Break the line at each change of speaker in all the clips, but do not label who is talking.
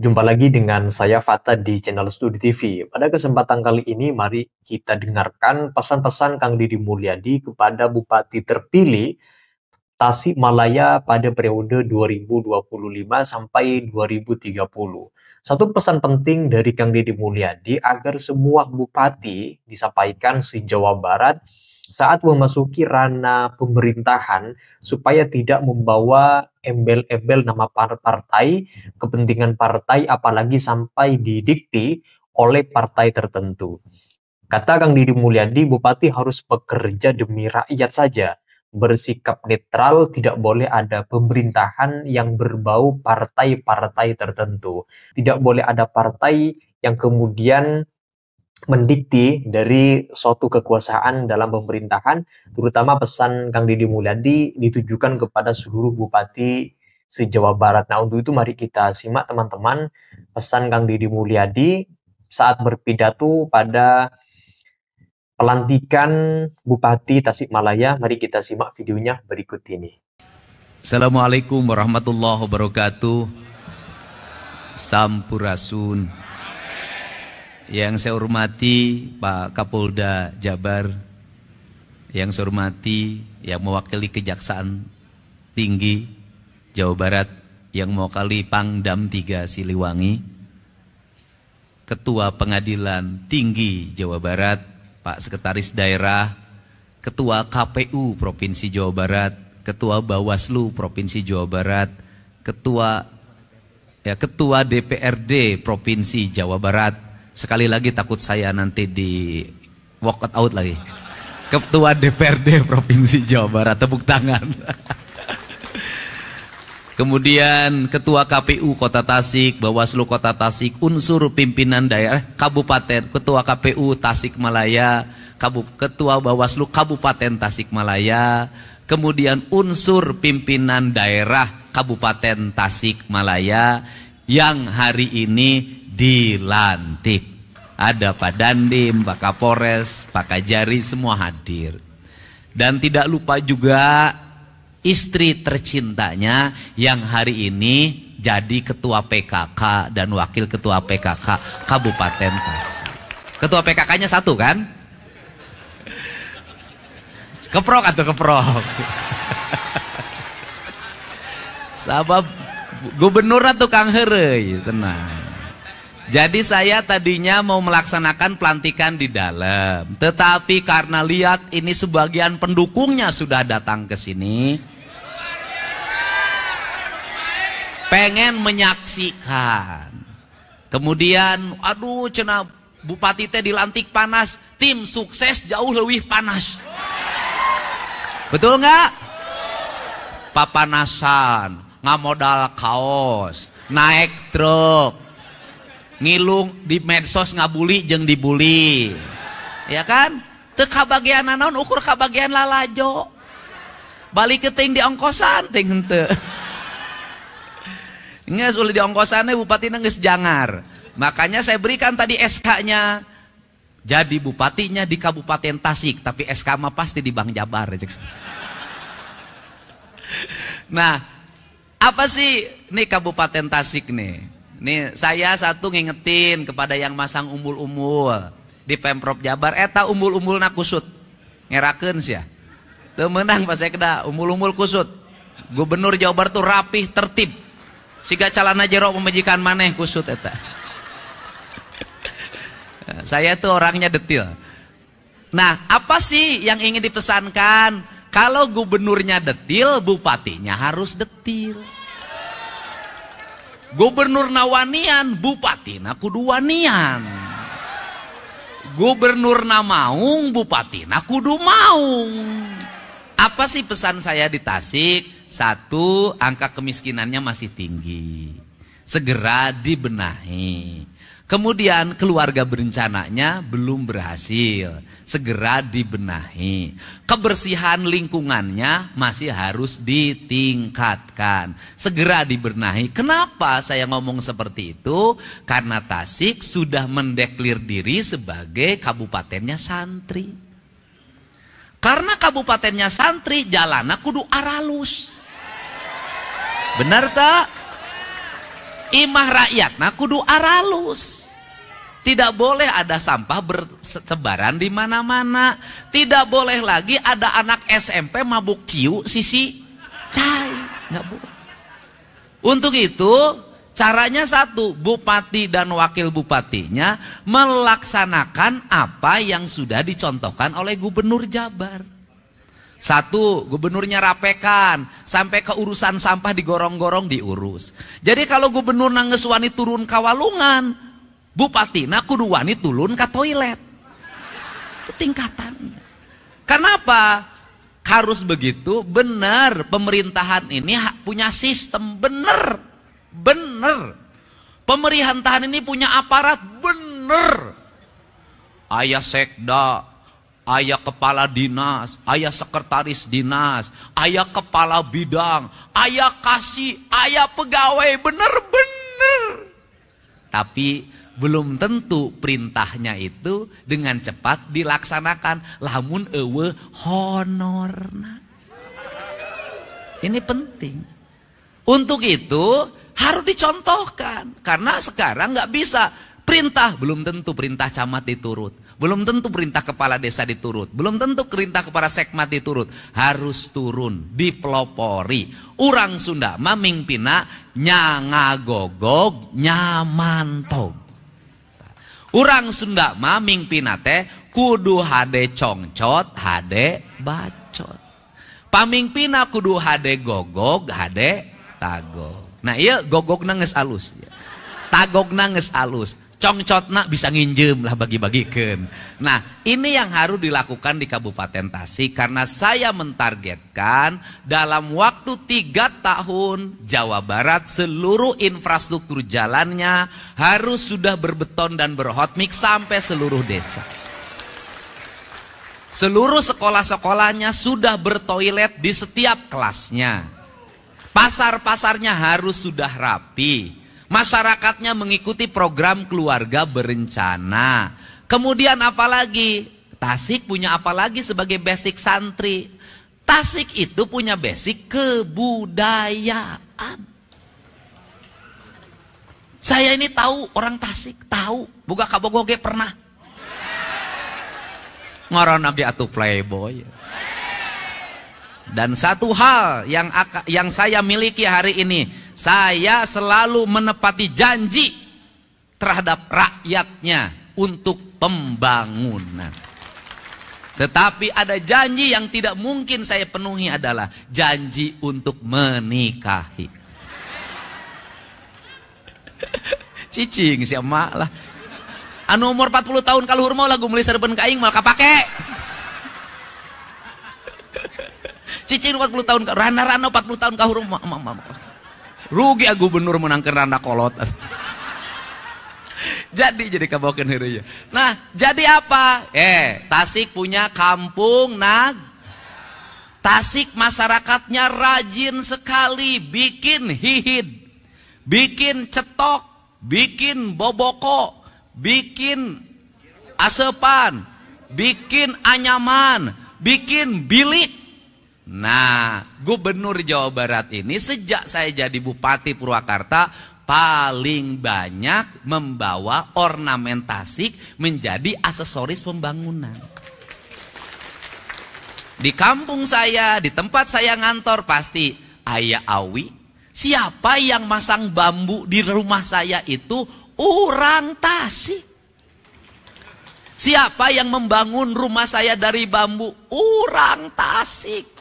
Jumpa lagi dengan saya Fata di channel Studi TV. Pada kesempatan kali ini mari kita dengarkan pesan-pesan Kang Deddy Mulyadi kepada Bupati terpilih Tasikmalaya pada periode 2025 sampai 2030. Satu pesan penting dari Kang Deddy Mulyadi agar semua bupati disampaikan se-Jawa Barat saat memasuki ranah pemerintahan supaya tidak membawa embel-embel nama partai, kepentingan partai apalagi sampai didikte oleh partai tertentu. Kata Kang Deddy Mulyadi, bupati harus bekerja demi rakyat saja, bersikap netral, tidak boleh ada pemerintahan yang berbau partai-partai tertentu. Tidak boleh ada partai yang kemudian mendikte dari suatu kekuasaan dalam pemerintahan, terutama pesan Kang Deddy Mulyadi ditujukan kepada seluruh bupati se-Jawa Barat. Nah, untuk itu mari kita simak teman-teman pesan Kang Deddy Mulyadi saat berpidato pada pelantikan Bupati Tasikmalaya. Mari kita simak videonya berikut ini.
Assalamualaikum warahmatullahi wabarakatuh. Sampurasun. Yang saya hormati Pak Kapolda Jabar, yang saya hormati yang mewakili Kejaksaan Tinggi Jawa Barat, yang mewakili Pangdam 3 Siliwangi, Ketua Pengadilan Tinggi Jawa Barat, Pak Sekretaris Daerah, Ketua KPU Provinsi Jawa Barat, Ketua Bawaslu Provinsi Jawa Barat, Ketua DPRD Provinsi Jawa Barat. Sekali lagi takut saya nanti di walk out lagi. Ketua DPRD Provinsi Jawa Barat, tepuk tangan. Kemudian Ketua KPU Kota Tasik, Bawaslu Kota Tasik, unsur pimpinan daerah Kabupaten, Ketua KPU Tasikmalaya, Ketua Bawaslu Kabupaten Tasikmalaya, kemudian unsur pimpinan daerah Kabupaten Tasikmalaya yang hari ini dilantik. Ada Pak Dandim, Pak Kapolres, Pak Kajari, semua hadir. Dan tidak lupa juga istri tercintanya yang hari ini jadi ketua PKK dan wakil ketua PKK Kabupaten Tasik. Ketua PKK-nya satu kan? Keprok atau keprok? Sabab gubernur atau Kang Herey, tenang. Jadi saya tadinya mau melaksanakan pelantikan di dalam, tetapi karena lihat ini sebagian pendukungnya sudah datang ke sini, pengen menyaksikan. Kemudian, aduh, cenah bupati teh dilantik panas, tim sukses jauh lebih panas. Betul nggak? Papanasan, ngamodal kaos, naik truk, ngilung di medsos ngabuli jeung dibuli, ya kan? Teu kabagian naon ukur kabagian lalajo, balik ke ting di ongkosan ting henteu. Nges ulah di ongkosannya bupati geus jangar. Makanya saya berikan tadi SK-nya. Jadi bupatinya di Kabupaten Tasik, tapi SK mah pasti di Bank Jabar. Nah, apa sih nih Kabupaten Tasik nih? Nih saya satu ngingetin kepada yang masang umbul-umbul di Pemprov Jabar, eta umbul-umbulna kusut. Ngerakeun sia. Teu meunang pas saya keda umbul-umbul kusut. Gubernur Jawa Barat tuh rapih, tertib. Siga calana jero pemajikan maneh kusut eta. Saya tuh orangnya detil. Nah, apa sih yang ingin dipesankan? Kalau gubernurnya detil, bupatinya harus detil. Gubernur nawanian, bupati na kudu wanian. Gubernur na maung, bupati na kudu maung. Apa sih pesan saya di Tasik? Satu, angka kemiskinannya masih tinggi, segera dibenahi. Kemudian keluarga berencananya belum berhasil, segera dibenahi. Kebersihan lingkungannya masih harus ditingkatkan, segera dibenahi. Kenapa saya ngomong seperti itu? Karena Tasik sudah mendeklir diri sebagai kabupatennya santri. Karena kabupatennya santri, jalannya kudu aralus. Benar tak? Imah rakyat nah kudu aralus. Tidak boleh ada sampah bersebaran di mana-mana. Tidak boleh lagi ada anak SMP mabuk ciu sisi cai. Nggak boleh. Untuk itu caranya satu, bupati dan wakil bupatinya melaksanakan apa yang sudah dicontohkan oleh gubernur Jabar. Satu, gubernurnya rapekan, sampai ke urusan sampah digorong-gorong diurus. Jadi kalau gubernur nangges wani turun kawalungan, bupati nak kudu wani turun ke toilet. Itu tingkatannya. Kenapa? Harus begitu, benar. Pemerintahan ini punya sistem, benar. Benar. Pemerintahan ini punya aparat, benar. Ayah sekda, ayah kepala dinas, ayah sekretaris dinas, ayah kepala bidang, ayah kasih, ayah pegawai, benar-benar. Tapi belum tentu perintahnya itu dengan cepat dilaksanakan. Lamun eueuh honorna. Ini penting. Untuk itu harus dicontohkan. Karena sekarang nggak bisa. Perintah belum tentu perintah camat diturut. Belum tentu perintah kepala desa diturut. Belum tentu perintah kepala sekmat diturut. Harus turun, dipelopori. Urang Sunda mamingpina nyangagogog nyamantog. Urang Sunda mah mingpina teh kudu hade congcot, hade bacot. Pamingpina kudu hade gogog, hade tagog. Nah iya gogogna geus alus. Tagogna geus alus. Congcotna bisa nginjem lah bagi-bagikeun. Nah ini yang harus dilakukan di Kabupaten Tasik. Karena saya mentargetkan dalam waktu 3 tahun Jawa Barat seluruh infrastruktur jalannya harus sudah berbeton dan berhotmix sampai seluruh desa. Seluruh sekolah-sekolahnya sudah bertoilet di setiap kelasnya. Pasar-pasarnya harus sudah rapi. Masyarakatnya mengikuti program keluarga berencana. Kemudian apalagi? Tasik punya apalagi sebagai basic santri? Tasik itu punya basic kebudayaan. Saya ini tahu orang Tasik, tahu. Boga kabogoge pernah. Ngaran lagi atuh playboy. Dan satu hal yang saya miliki hari ini, saya selalu menepati janji terhadap rakyatnya untuk pembangunan. Tetapi ada janji yang tidak mungkin saya penuhi adalah janji untuk menikahi. Cicing si emak lah. Anu umur 40 tahun kaluhur mau lagu meuli sareupeun ka aing mal kapake. Cicing 40 tahun rana-rana 40 tahun kaluhur rugi gubernur menangkeun randa kolot. Jadi kabokeun heureuy. Nah, jadi apa? Tasik punya kampung Tasik masyarakatnya rajin sekali bikin hihid, bikin cetok, bikin boboko, bikin asepan, bikin anyaman, bikin bilik. Nah, gubernur Jawa Barat ini sejak saya jadi Bupati Purwakarta paling banyak membawa ornamen Tasik menjadi aksesoris pembangunan. Di kampung saya, di tempat saya ngantor pasti Ayah Awi. Siapa yang masang bambu di rumah saya itu orang Tasik. Siapa yang membangun rumah saya dari bambu? Orang Tasik.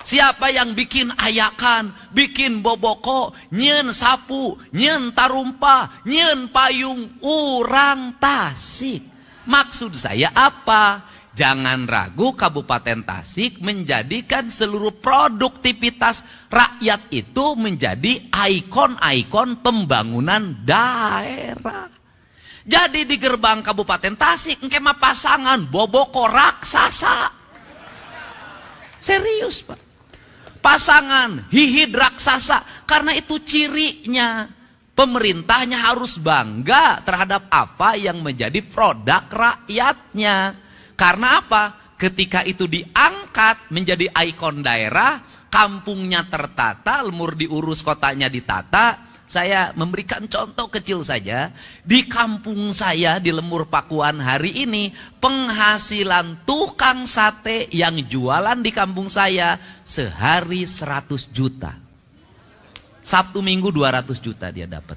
Siapa yang bikin ayakan, bikin boboko, nyen sapu, nyen tarumpa, nyen payung, orang Tasik. Maksud saya apa? Jangan ragu Kabupaten Tasik menjadikan seluruh produktivitas rakyat itu menjadi ikon-ikon pembangunan daerah. Jadi di gerbang Kabupaten Tasik engke mah pasangan boboko raksasa. Serius, Pak. Pasangan hihid raksasa, karena itu cirinya. Pemerintahnya harus bangga terhadap apa yang menjadi produk rakyatnya. Karena apa? Ketika itu diangkat menjadi ikon daerah, kampungnya tertata, lemur diurus, kotanya ditata, Saya memberikan contoh kecil saja. Di kampung saya di Lemur Pakuan hari ini, penghasilan tukang sate yang jualan di kampung saya sehari 100 juta. Sabtu Minggu 200 juta dia dapat.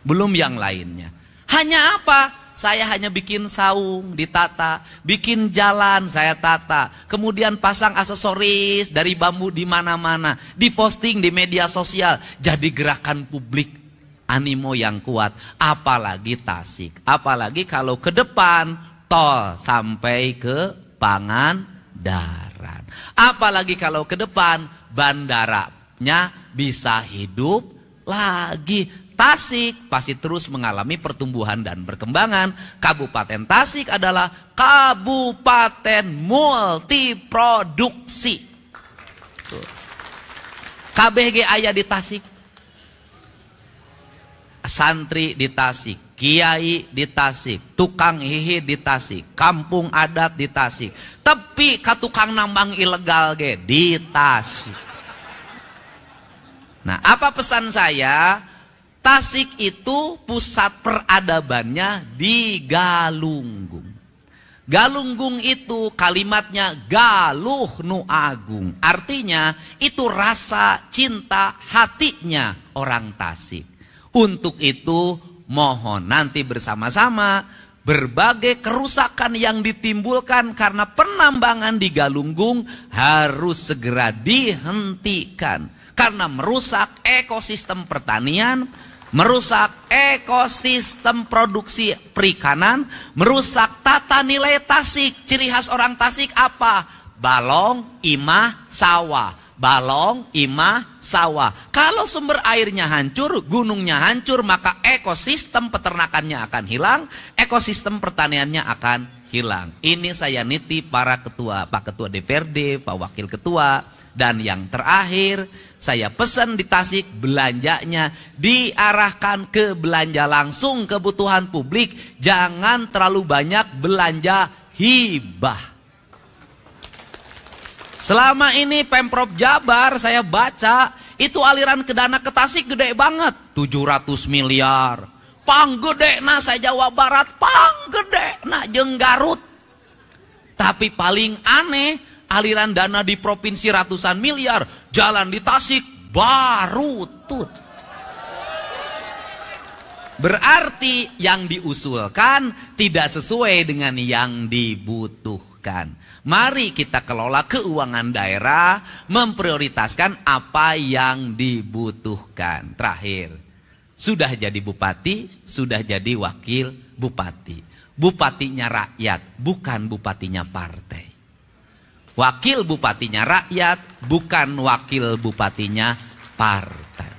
Belum yang lainnya. Hanya apa? Saya hanya bikin saung, ditata, bikin jalan, saya tata. Kemudian pasang aksesoris dari bambu di mana-mana, diposting di media sosial, jadi gerakan publik, animo yang kuat. Apalagi Tasik, apalagi kalau ke depan tol sampai ke Pangandaran. Apalagi kalau ke depan bandaranya bisa hidup lagi. Tasik pasti terus mengalami pertumbuhan dan perkembangan. Kabupaten Tasik adalah kabupaten multiproduksi. KBG ayah di Tasik, santri di Tasik, kiai di Tasik, tukang hihi di Tasik, kampung adat di Tasik, tapi katukang nambang ilegal ge di Tasik. Nah, apa pesan saya? Tasik itu pusat peradabannya di Galunggung. Galunggung itu kalimatnya galuh nu agung. Artinya itu rasa cinta hatinya orang Tasik. Untuk itu mohon nanti bersama-sama berbagai kerusakan yang ditimbulkan karena penambangan di Galunggung harus segera dihentikan. Karena merusak ekosistem pertanian, merusak ekosistem produksi perikanan, merusak tata nilai Tasik. Ciri khas orang Tasik apa? Balong, imah, sawah. Balong, imah, sawah. Kalau sumber airnya hancur, gunungnya hancur, maka ekosistem peternakannya akan hilang, ekosistem pertaniannya akan hilang. Ini saya nitip para ketua, Pak Ketua DPRD, Pak Wakil Ketua. Dan yang terakhir, saya pesan di Tasik belanjanya diarahkan ke belanja langsung kebutuhan publik. Jangan terlalu banyak belanja hibah. Selama ini Pemprov Jabar saya baca itu aliran ke dana ke Tasik gede banget. 700 miliar. Panggede na saya Jawa Barat, panggede na jeung Garut. Tapi paling aneh, aliran dana di provinsi ratusan miliar, jalan di Tasik barutut. Berarti yang diusulkan tidak sesuai dengan yang dibutuhkan. Mari kita kelola keuangan daerah, memprioritaskan apa yang dibutuhkan. Terakhir, sudah jadi bupati, sudah jadi wakil bupati. Bupatinya rakyat, bukan bupatinya partai. Wakil bupatinya rakyat, bukan wakil bupatinya partai.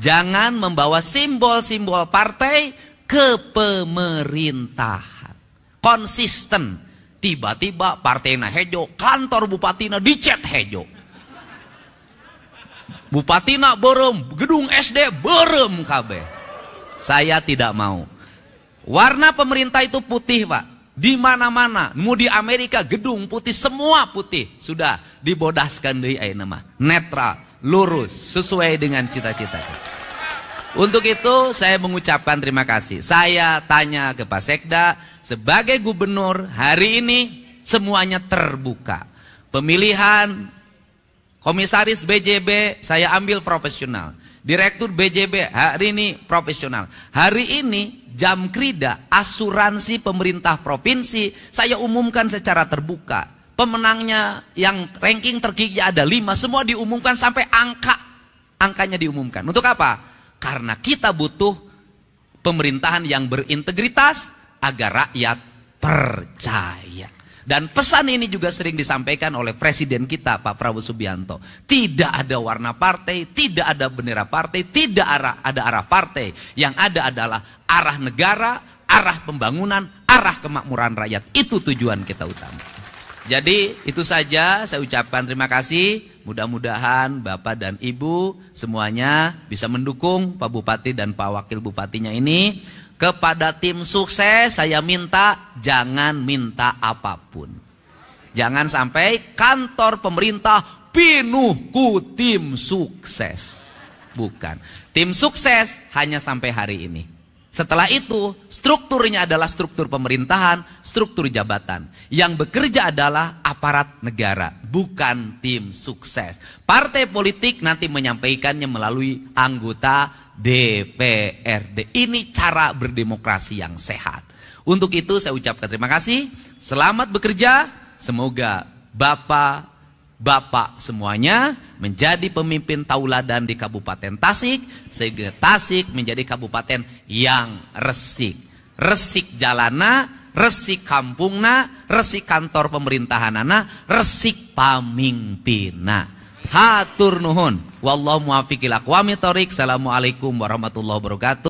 Jangan membawa simbol-simbol partai ke pemerintahan. Konsisten. Tiba-tiba partainya hejo, kantor bupatina dicet hejo. Bupatina berem, gedung SD berem kabeh. Saya tidak mau. Warna pemerintah itu putih, Pak. Di mana-mana, mau di Amerika gedung putih, semua putih. Sudah dibodaskan deui ayeuna mah. Netral, lurus, sesuai dengan cita-cita. Untuk itu saya mengucapkan terima kasih. Saya tanya ke Pak Sekda, sebagai gubernur hari ini semuanya terbuka. Pemilihan komisaris BJB saya ambil profesional. Direktur BJB hari ini profesional. Hari ini jam krida asuransi pemerintah provinsi saya umumkan secara terbuka. Pemenangnya yang ranking tertinggi ada 5, semua diumumkan sampai angkanya diumumkan. Untuk apa? Karena kita butuh pemerintahan yang berintegritas agar rakyat percaya. Dan pesan ini juga sering disampaikan oleh presiden kita Pak Prabowo Subianto. Tidak ada warna partai, tidak ada bendera partai, tidak ada arah partai. Yang ada adalah arah negara, arah pembangunan, arah kemakmuran rakyat. Itu tujuan kita utama. Jadi itu saja saya ucapkan terima kasih. Mudah-mudahan Bapak dan Ibu semuanya bisa mendukung Pak Bupati dan Pak Wakil Bupatinya ini. Kepada tim sukses saya minta jangan minta apapun. Jangan sampai kantor pemerintah penuh ku tim sukses. Bukan. Tim sukses hanya sampai hari ini. Setelah itu, strukturnya adalah struktur pemerintahan, struktur jabatan. Yang bekerja adalah aparat negara, bukan tim sukses. Partai politik nanti menyampaikannya melalui anggota DPRD. Ini cara berdemokrasi yang sehat. Untuk itu saya ucapkan terima kasih. Selamat bekerja. Semoga Bapak semuanya menjadi pemimpin tauladan di Kabupaten Tasik, sehingga Tasik menjadi kabupaten yang resik. Resik jalana, resik kampungna, resik kantor pemerintahanana, resik pamimpina. Hatur nuhun. Wallahu muwaffiq ila aqwamit thoriq. Assalamualaikum warahmatullahi wabarakatuh.